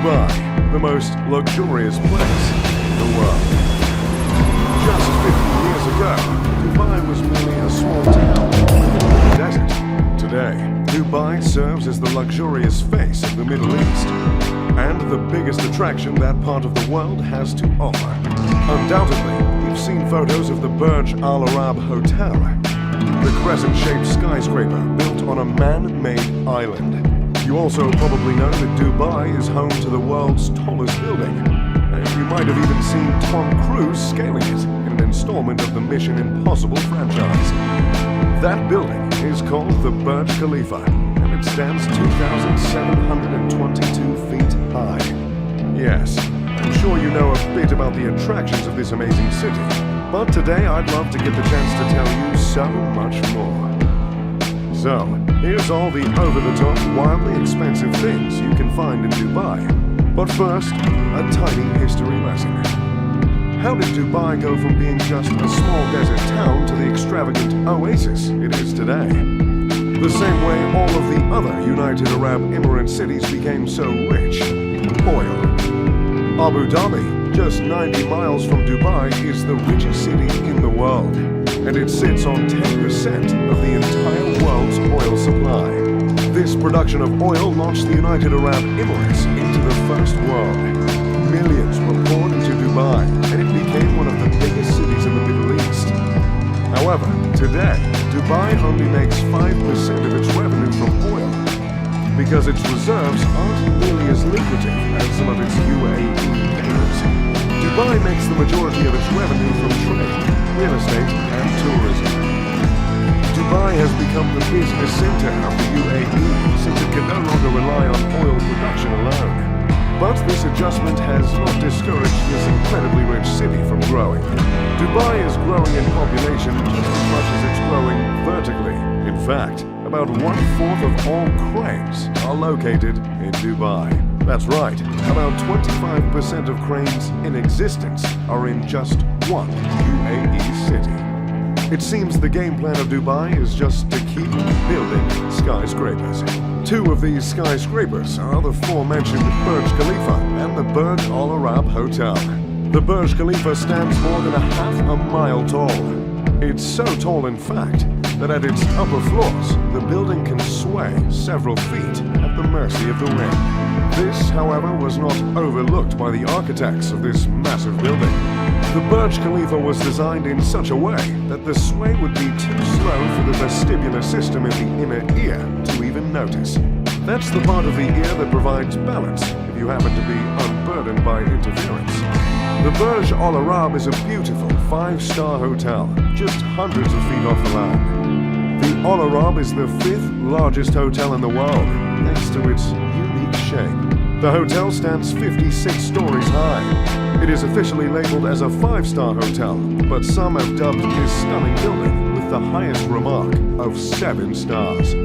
Dubai, the most luxurious place in the world. Just 50 years ago, Dubai was merely a small town in the desert. Today, Dubai serves as the luxurious face of the Middle East and the biggest attraction that part of the world has to offer. Undoubtedly, you've seen photos of the Burj Al Arab Hotel, the crescent-shaped skyscraper built on a man-made island. You also probably know that Dubai is home to the world's tallest building, and you might have even seen Tom Cruise scaling it in an installment of the Mission Impossible franchise. That building is called the Burj Khalifa, and it stands 2,722 feet high. Yes, I'm sure you know a bit about the attractions of this amazing city, but today I'd love to get the chance to tell you so much more. So, here's all the over-the-top, wildly expensive things you can find in Dubai. But first, a tiny history lesson. How did Dubai go from being just a small desert town to the extravagant oasis it is today? The same way all of the other United Arab Emirates cities became so rich: oil. Abu Dhabi, just 90 miles from Dubai, is the richest city in the world, and it sits on 10% of the entire world's oil supply. This production of oil launched the United Arab Emirates into the first world. Millions were poured into Dubai, and it became one of the biggest cities in the Middle East. However, today, Dubai only makes 5% of its revenue from oil, because its reserves aren't nearly as lucrative as some of its UAE neighbors. Dubai makes the majority of its revenue from trade, real estate, and tourism. Dubai has become the business center of the UAE since it can no longer rely on oil production alone. But this adjustment has not discouraged this incredibly rich city from growing. Dubai is growing in population just as much as it's growing vertically. In fact, about 1/4 of all cranes are located in Dubai. That's right, about 25% of cranes in existence are in just one UAE city. It seems the game plan of Dubai is just to keep building skyscrapers. Two of these skyscrapers are the aforementioned Burj Khalifa and the Burj Al Arab Hotel. The Burj Khalifa stands more than a mile tall. It's so tall, in fact, that at its upper floors, the building can sway several feet at the mercy of the wind. This, however, was not overlooked by the architects of this massive building. The Burj Khalifa was designed in such a way that the sway would be too slow for the vestibular system in the inner ear to even notice. That's the part of the ear that provides balance if you happen to be unburdened by interference. The Burj Al Arab is a beautiful 5-star hotel, just hundreds of feet off the land. The Al Arab is the 5th largest hotel in the world, thanks to its unique shape. The hotel stands 56 stories high. It is officially labeled as a 5-star hotel, but some have dubbed this stunning building with the highest remark of 7 stars.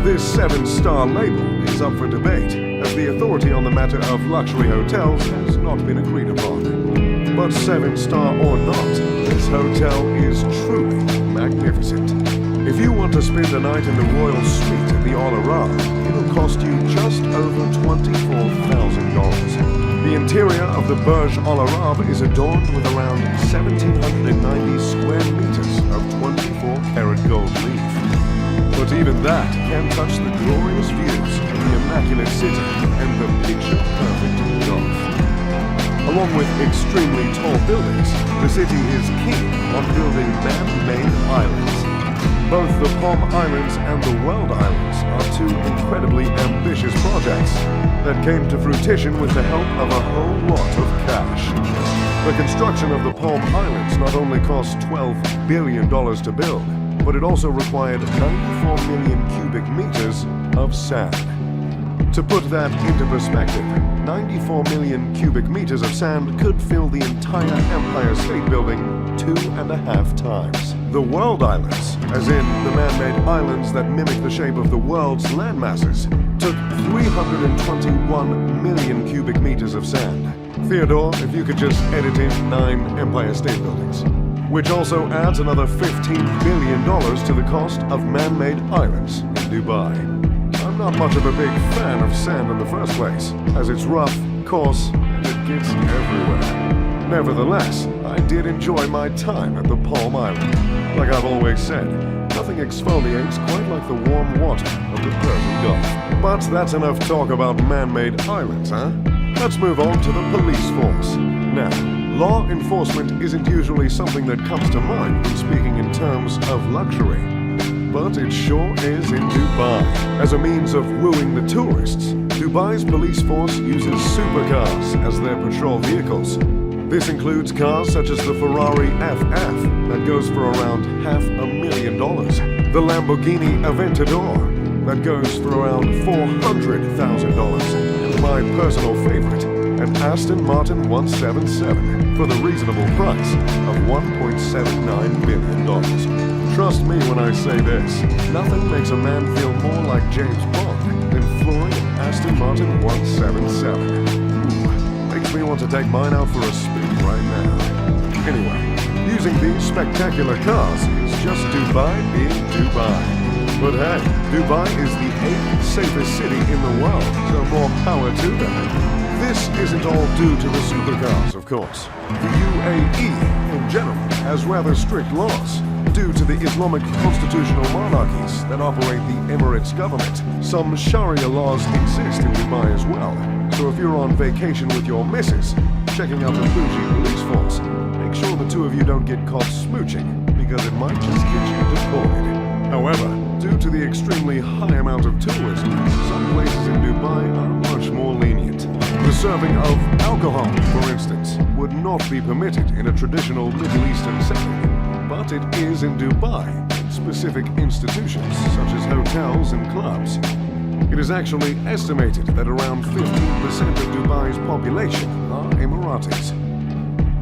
This 7-star label is up for debate, as the authority on the matter of luxury hotels has not been agreed upon. But 7-star or not, this hotel is truly magnificent. If you want to spend a night in the royal suite at the Al Arab, it'll cost you just over $24,000. The interior of the Burj Al Arab is adorned with around 1,790 square meters of 24-karat gold leaf. But even that can't touch the glorious views of the immaculate city and the picture-perfect Gulf. Along with extremely tall buildings, the city is keen on building man-made islands. Both the Palm Islands and the World Islands are two incredibly ambitious projects that came to fruition with the help of a whole lot of cash. The construction of the Palm Islands not only cost $12 billion to build, but it also required 94 million cubic meters of sand. To put that into perspective, 94 million cubic meters of sand could fill the entire Empire State Building 2.5 times. The World Islands, as in the man-made islands that mimic the shape of the world's landmasses, took 321 million cubic meters of sand. Theodore, if you could just edit in 9 Empire State Buildings. Which also adds another $15 billion to the cost of man-made islands in Dubai. I'm I'm not much of a big fan of sand in the first place, as it's rough, coarse, and it gets everywhere. Nevertheless, I did enjoy my time at the Palm Island. Like I've always said, nothing exfoliates quite like the warm water of the Persian Gulf. But that's enough talk about man-made islands, huh? Let's move on to the police force. Now, law enforcement isn't usually something that comes to mind when speaking in terms of luxury. But it sure is in Dubai. As a means of wooing the tourists, Dubai's police force uses supercars as their patrol vehicles. This includes cars such as the Ferrari FF that goes for around $500,000, the Lamborghini Aventador that goes for around $400,000, and my personal favorite, an Aston Martin 177 for the reasonable price of $1.79 million. Trust me when I say this, nothing makes a man feel more like James Bond than flooring an Aston Martin 177. Makes me want to take mine out for a spin right now. Anyway, using these spectacular cars is just Dubai being Dubai. But hey, Dubai is the 8th safest city in the world, so more power to them. This isn't all due to the supercars, of course. The UAE, in general, has rather strict laws due to the Islamic constitutional monarchies that operate the Emirates government. Some Sharia laws exist in Dubai as well. So if you're on vacation with your missus, checking out the bougie police force, make sure the two of you don't get caught smooching, because it might just get you deported. However, due to the extremely high amount of tourism, some places in Dubai are much more lenient. The serving of alcohol, for instance, would not be permitted in a traditional Middle Eastern setting, but it is in Dubai, in specific institutions such as hotels and clubs. It is actually estimated that around 15% of Dubai's population are Emiratis,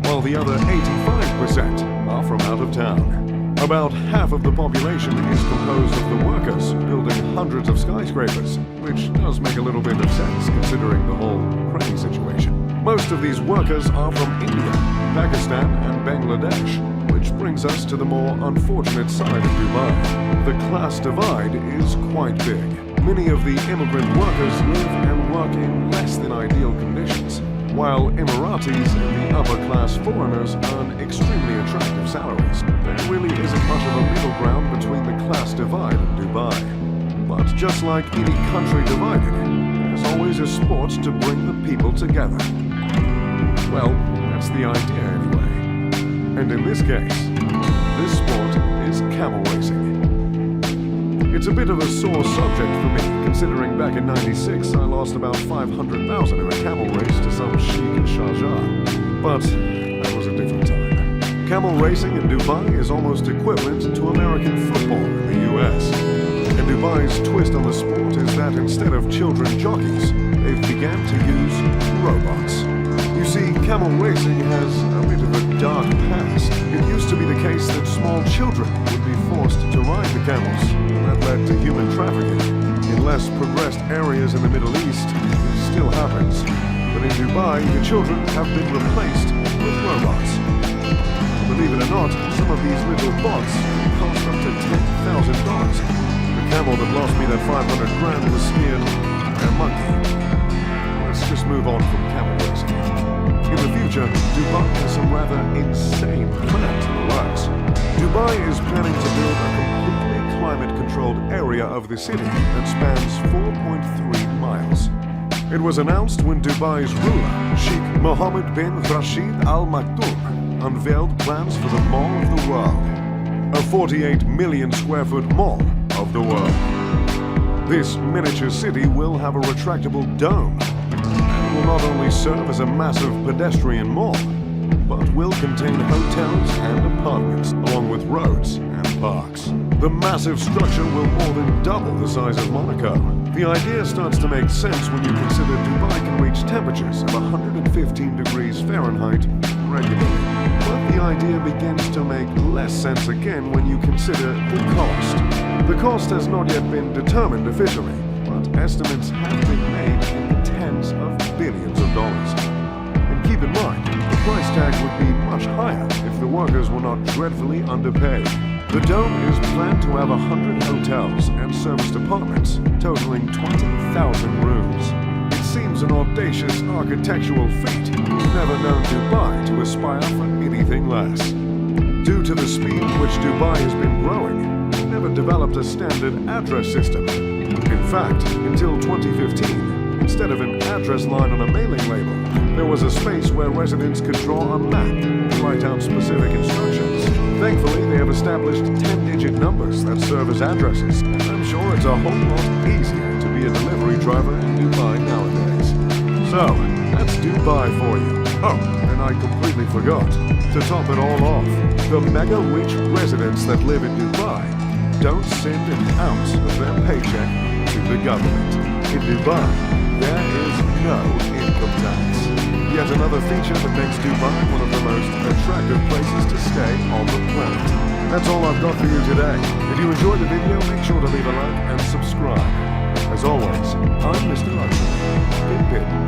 while the other 85% are from out of town. About half of the population is composed of the workers building hundreds of skyscrapers, which does make a little bit of sense considering the whole crane situation. Most of these workers are from India, Pakistan, and Bangladesh, which brings us to the more unfortunate side of Dubai. The class divide is quite big. Many of the immigrant workers live and work in less than ideal conditions, while Emiratis and the upper-class foreigners earn extremely attractive salaries. There really isn't much of a middle ground between the class divide in Dubai. But just like any country divided, there's always a sport to bring the people together. Well, that's the idea anyway. And in this case, this sport is camel racing. It's a bit of a sore subject for me, considering back in '96 I lost about $500,000 in a camel race to some sheik in Sharjah. But that was a different time. Camel racing in Dubai is almost equivalent to American football in the US. And Dubai's twist on the sport is that instead of children jockeys, they've began to use robots. You see, camel racing has a bit of a dark past. It used to be the case that small children would be forced to ride the camels, and that led to human trafficking. In less progressed areas in the Middle East, it still happens. But in Dubai, the children have been replaced with robots. Believe it or not, some of these little bots cost up to $10,000. The camel that lost me that 500 grand was steered by a monkey. Let's just move on from camel racing. In the future, Dubai has some rather insane plans in the works. Dubai is planning to build a completely climate-controlled area of the city that spans 4.3 miles. It was announced when Dubai's ruler, Sheikh Mohammed bin Rashid Al Maktoum, unveiled plans for the Mall of the World, a 48 million square foot mall of the world. This miniature city will have a retractable dome and will not only serve as a massive pedestrian mall, but will contain hotels and apartments along with roads and parks. The massive structure will more than double the size of Monaco. The idea starts to make sense when you consider Dubai can reach temperatures of 115 degrees Fahrenheit regularly. But the idea begins to make less sense again when you consider the cost. The cost has not yet been determined officially, but estimates have been made in the tens of billions of dollars. And keep in mind, the price tag would be much higher if the workers were not dreadfully underpaid. The Dome is planned to have 100 hotels and serviced apartments, totaling 20,000 rooms. It seems an audacious architectural feat. We've never known Dubai to aspire for anything less. Due to the speed at which Dubai has been growing, it never developed a standard address system. In fact, until 2015, instead of an address line on a mailing label, there was a space where residents could draw a map and write out specific instructions. Thankfully, they have established 10-digit numbers that serve as addresses. I'm sure it's a whole lot easier to be a delivery driver in Dubai nowadays. So, that's Dubai for you. Oh, and I completely forgot. To top it all off, the mega-rich residents that live in Dubai don't send an ounce of their paycheck to the government. In Dubai, there is no income tax. Yet another feature that makes Dubai one of the most attractive places to stay on the planet. That's all I've got for you today. If you enjoyed the video, make sure to leave a like and subscribe. As always, I'm Mr. Hudson. Big Bit.